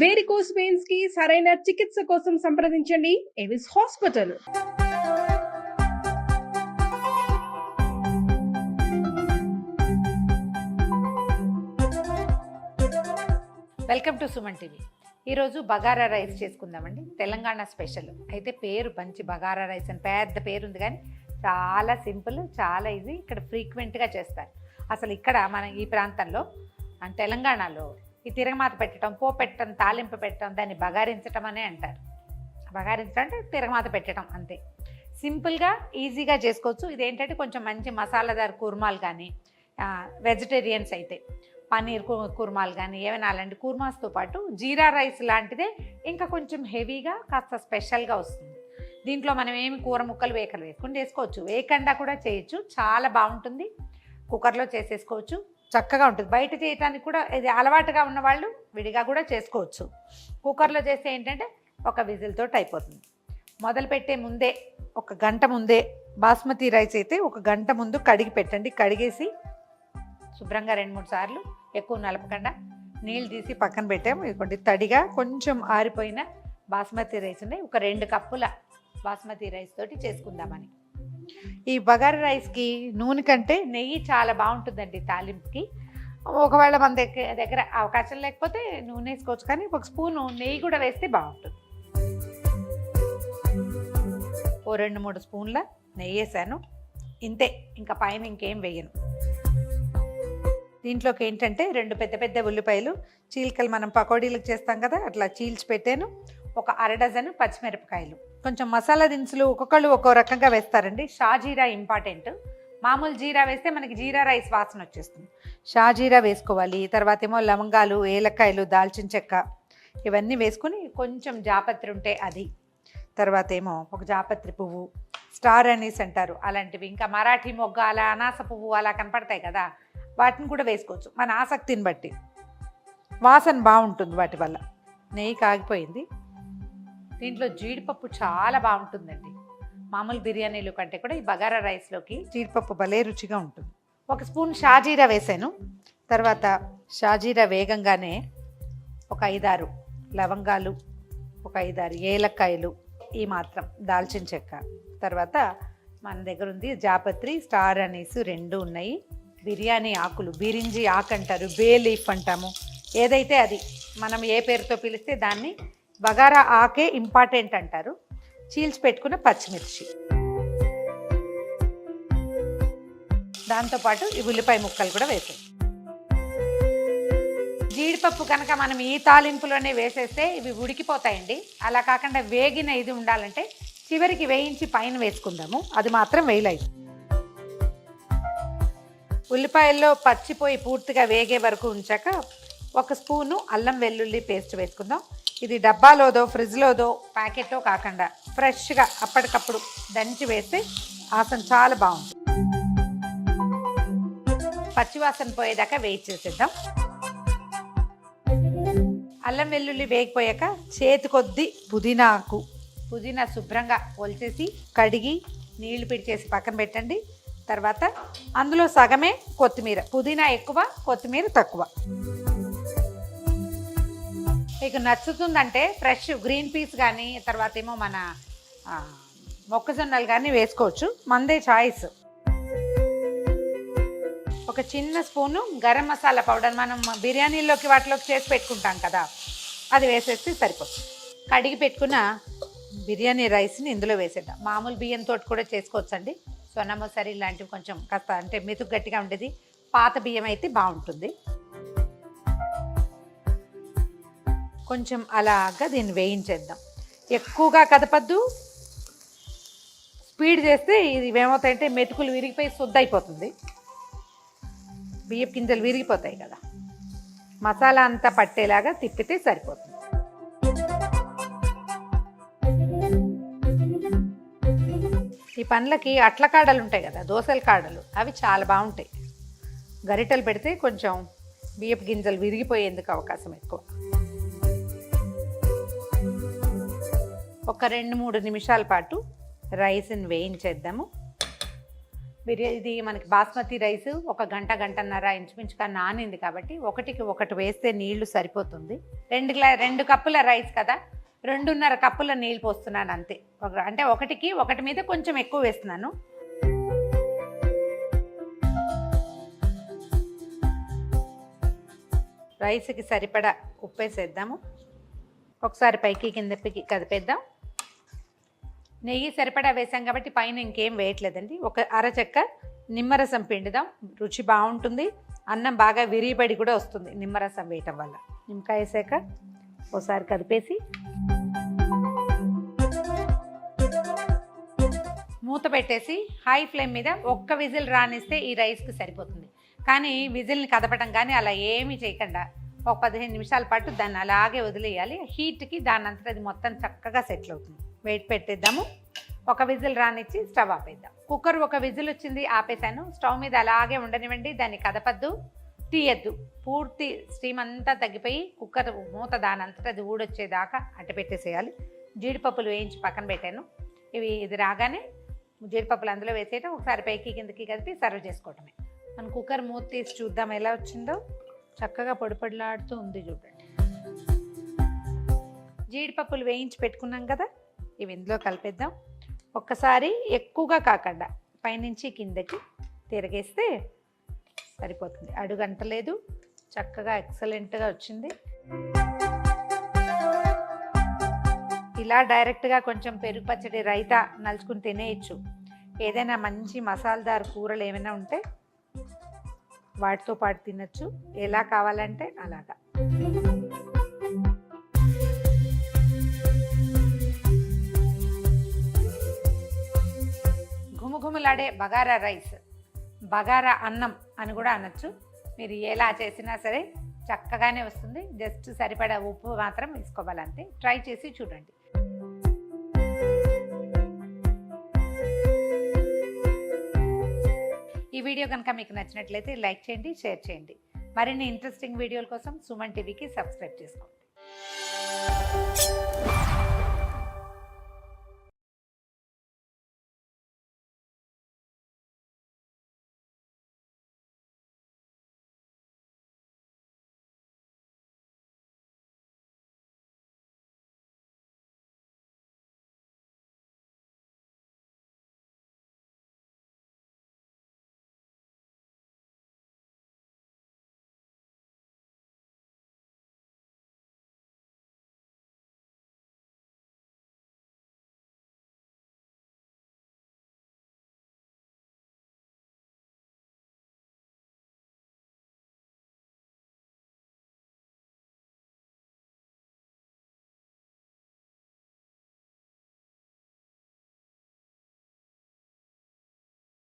Varicose veins కి సరైన చికిత్స కోసం సంప్రదించండి Avis hospital. Welcome to Suman TV. ఈరోజు బగారా రైస్ చేసుకుందామండి. తెలంగాణ స్పెషల్ అయితే పేరు మంచి బగారా రైస్ అని పెద్ద పేరు ఉంది, కానీ చాలా సింపుల్, చాలా ఈజీ. ఇక్కడ ఫ్రీక్వెంట్గా చేస్తారు. అసలు ఇక్కడ మన ఈ ప్రాంతంలో తెలంగాణలో ఈ తిరగమాత పెట్టడం, పెట్టడం, తాలింపు పెట్టడం, దాన్ని బగారించడం అనే అంటారు. బగారించడం అంటే తిరగమాత పెట్టడం అంతే. సింపుల్గా ఈజీగా చేసుకోవచ్చు. ఇదేంటంటే కొంచెం మంచి మసాలాదార్ కుర్మాలు కానీ, వెజిటేరియన్స్ అయితే పన్నీర్ కుర్మాలు కానీ ఏమైనా అలాంటి కుర్మాస్తో పాటు జీరా రైస్ లాంటిదే ఇంకా కొంచెం హెవీగా కాస్త స్పెషల్గా వస్తుంది. దీంట్లో మనం ఏమి కూర ముక్కలు వేసుకుని చేసుకోవచ్చు, వేయకుండా కూడా చేయొచ్చు. చాలా బాగుంటుంది. కుక్కర్లో చేసేసుకోవచ్చు, చక్కగా ఉంటుంది. బయట చేయడానికి కూడా ఇది అలవాటుగా ఉన్నవాళ్ళు విడిగా కూడా చేసుకోవచ్చు. కుక్కర్లో చేస్తే ఏంటంటే ఒక విజిల్తో అయిపోతుంది. మొదలుపెట్టే ముందే ఒక గంట ముందే బాస్మతి రైస్ అయితే ఒక గంట ముందు కడిగి పెట్టండి. కడిగేసి శుభ్రంగా 2-3 సార్లు, ఎక్కువ నలపకుండా నీళ్ళు తీసి పక్కన పెట్టాము. ఇదిగోండి తడిగా కొంచెం ఆరిపోయిన బాస్మతి రైస్ ఉన్నాయి. ఒక 2 కప్పుల బాస్మతి రైస్ తోటి చేసుకుందామని. ఈ బగారా రైస్కి నూనె కంటే నెయ్యి చాలా బాగుంటుందండి తాలింపుకి. ఒకవేళ మన దగ్గర అవకాశం లేకపోతే నూనె వేసుకోవచ్చు, కానీ ఒక స్పూను నెయ్యి కూడా వేస్తే బాగుంటుంది. ఓ 2-3 స్పూన్ల నెయ్యి వేసాను, ఇంతే. ఇంకా పైన ఇంకేం వేయను. దీంట్లోకి ఏంటంటే 2 పెద్ద ఉల్లిపాయలు చీలికలు మనం పకోడీలకు చేస్తాం కదా, అట్లా చీల్చి పెట్టాను. ఒక 1/2 డజను పచ్చిమిరపకాయలు. కొంచెం మసాలా దినుసులు ఒక్కొక్కళ్ళు ఒక్కో రకంగా వేస్తారండి. షాజీరా ఇంపార్టెంట్. మామూలు జీరా వేస్తే మనకి జీరా రైస్ వాసన వచ్చేస్తుంది. షాజీరా వేసుకోవాలి. తర్వాత ఏమో లవంగాలు, ఏలక్కాయలు, దాల్చిన చెక్క ఇవన్నీ వేసుకుని కొంచెం జాపత్రి ఉంటే అది, తర్వాత ఏమో ఒక జాపత్రి పువ్వు, స్టార్ అనీస్ అంటారు అలాంటివి, ఇంకా మరాఠీ మొగ్గ అలా అనాస పువ్వు అలా కనపడతాయి కదా, వాటిని కూడా వేసుకోవచ్చు మన ఆసక్తిని బట్టి. వాసన బాగుంటుంది వాటి వల్ల. నెయ్యి కాగిపోయింది. దీంట్లో జీడిపప్పు చాలా బాగుంటుందండి. మామూలు బిర్యానీలు కంటే కూడా ఈ బగారా రైస్లోకి జీడిపప్పు భలే రుచిగా ఉంటుంది. 1 స్పూన్ షాజీరా వేసాను. తర్వాత షాజీరా వేగంగానే ఒక 5-6 లవంగాలు, ఒక 5-6 ఏలక్కాయలు, ఈ మాత్రం దాల్చిన చెక్క, తర్వాత మన దగ్గర ఉంది జాపత్రి, స్టార్ అనీస్ 2 ఉన్నాయి. బిర్యానీ ఆకులు, బిరింజి ఆకు అంటారు, బే లీఫ్ అంటాము, ఏదైతే అది మనం ఏ పేరుతో పిలిస్తే దాన్ని. బగారా ఆకే ఇంపార్టెంట్ అంటారు. చీల్చి పెట్టుకున్న పచ్చిమిర్చి, దాంతోపాటు ఈ ఉల్లిపాయ ముక్కలు కూడా వేసాం. జీడిపప్పు కనుక మనం ఈ తాలింపులోనే వేసేస్తే ఇవి ఉడికిపోతాయండి. అలా కాకుండా వేగిన ఇది ఉండాలంటే చివరికి వేయించి పైన వేసుకుందాము. అది మాత్రం వేయలేదు. ఉల్లిపాయల్లో పచ్చిపోయి పూర్తిగా వేగే వరకు ఉంచాక 1 స్పూను అల్లం వెల్లుల్లి పేస్ట్ వేసుకుందాం. ఇది డబ్బాలోదో ఫ్రిడ్జ్లోదో ప్యాకెట్లో కాకుండా ఫ్రెష్గా అప్పటికప్పుడు దంచి వేస్తే వాసన చాలా బాగుంటుంది. పచ్చివాసన పోయేదాకా వెయిట్ చేసేద్దాం. అల్లం వెల్లుల్లి వేగిపోయాక చేతి కొద్ది పుదీనా శుభ్రంగా ఒలిచేసి కడిగి నీళ్లు పిడిచేసి పక్కన పెట్టండి. తర్వాత అందులో సగమే కొత్తిమీర, పుదీనా ఎక్కువ, కొత్తిమీర తక్కువ. మీకు నచ్చుతుందంటే ఫ్రెష్ గ్రీన్ పీస్ కానీ, తర్వాత ఏమో మన మొక్కజొన్నలు కానీ వేసుకోవచ్చు, మందే చాయిస్. ఒక చిన్న స్పూను గరం మసాలా పౌడర్, మనం బిర్యానీలోకి వాటిలోకి చేసి పెట్టుకుంటాం కదా, అది వేసేస్తే సరిపోతుంది. కడిగి పెట్టుకున్న బిర్యానీ రైస్ని ఇందులో వేసేద్దాం. మామూలు బియ్యంతో కూడా చేసుకోవచ్చండి. సొన్నమొసరి లాంటివి కొంచెం కాస్త అంటే మెతుకు గట్టిగా ఉండేది, పాత బియ్యం అయితే బాగుంటుంది. కొంచెం అలాగా దీన్ని వేయించేద్దాం. ఎక్కువగా కదపద్దు, స్పీడ్ చేస్తే ఇది ఏమవుతాయంటే మెతుకులు విరిగిపోయి అయిపోతుంది. బియ్యపు గింజలు విరిగిపోతాయి కదా. మసాలా అంతా పట్టేలాగా తిప్పితే సరిపోతుంది. ఈ పండ్లకి అట్ల కాడలు ఉంటాయి కదా, దోసల కాడలు, అవి చాలా బాగుంటాయి. గరిటెలు పెడితే కొంచెం బియ్యపు గింజలు విరిగిపోయేందుకు అవకాశం ఎక్కువ. ఒక 2-3 నిమిషాల పాటు రైస్ని వేయించేద్దాము. ఇది మనకి బాస్మతి రైస్ ఒక గంటన్నర ఇంచుమించుగా నానింది కాబట్టి ఒకటికి ఒకటి వేస్తే నీళ్లు సరిపోతుంది. 2 కప్పుల రైస్ కదా, 2.5 కప్పుల నీళ్ళు పోస్తున్నాను అంతే. అంటే ఒకటి మీద కొంచెం ఎక్కువ వేస్తున్నాను. రైస్కి సరిపడా ఉప్పు వేసేద్దాము. ఒకసారి పైకి కిందకి కదిపేద్దాం. నెయ్యి సరిపడా వేసాం కాబట్టి పైన ఇంకేం వేయట్లేదండి. ఒక అరచెక్క నిమ్మరసం పిండుదాం, రుచి బాగుంటుంది. అన్నం బాగా విరిబడి కూడా వస్తుంది నిమ్మరసం వేయటం వల్ల. నిమ్మకాయ వేసాక ఒకసారి కదిపేసి మూత పెట్టేసి హై ఫ్లేమ్ మీద ఒక్క విజిల్ రానిస్తే ఈ రైస్కి సరిపోతుంది. కానీ విజిల్ని కదపడం కానీ అలా ఏమీ చేయకుండా ఒక 15 నిమిషాల పాటు దాన్ని అలాగే వదిలేయాలి. హీట్కి దాని అంతటా అది మొత్తం చక్కగా సెటిల్ అవుతుంది. వెయిట్ పెట్టేద్దాము. ఒక విజిల్ రానిచ్చి స్టవ్ ఆపేద్దాం. కుక్కర్ ఒక విజిల్ వచ్చింది, ఆపేసాను. స్టవ్ మీద అలాగే ఉండనివ్వండి, దాన్ని కదపద్దు, తీయద్దు. పూర్తి స్టీమ్ అంతా తగ్గిపోయి కుక్కర్ మూత దాని అంతటా అది ఊడొచ్చేదాకా అట్ట పెట్టేసేయాలి. జీడిపప్పులు వేయించి పక్కన పెట్టాను. ఇది రాగానే జీడిపప్పులు అందులో వేసేయటం, ఒకసారి పైకి కిందకి కలిపి సర్వ్ చేసుకోవటమే. మన కుక్కర్ మూత తీసి చూద్దాం ఎలా వచ్చిందో. చక్కగా పొడిలాడుతూ ఉంది చూడండి. జీడిపప్పులు వేయించి పెట్టుకున్నాం కదా, ఇవి ఇందులో కలిపేద్దాం. ఒక్కసారి ఎక్కువగా కాకుండా పైనుంచి కిందకి తిరగేస్తే సరిపోతుంది. అడుగంటలేదు, చక్కగా ఎక్సలెంట్గా వచ్చింది. ఇలా డైరెక్ట్గా కొంచెం పెరుగు పచ్చడి రైతా నలుచుకుని తినేయచ్చు. ఏదైనా మంచి మసాలాదార్ కూరలు ఏమైనా ఉంటే వాటితో పాటు తినచ్చు. ఎలా కావాలంటే అలాగా. ఘుమఘుమలాడే బగారా రైస్, బగారా అన్నం అని కూడా అనొచ్చు. మీరు ఎలా చేసినా సరే చక్కగానే వస్తుంది. జస్ట్ సరిపడా ఉప్పు మాత్రం వేసుకోవాలంతే. ట్రై చేసి చూడండి. ఈ వీడియో కనుక మీకు నచ్చినట్లయితే లైక్ చేయండి, షేర్ చేయండి. మరిన్ని ఇంట్రెస్టింగ్ వీడియోల కోసం సుమన్ టీవీకి సబ్స్క్రైబ్ చేసుకోండి.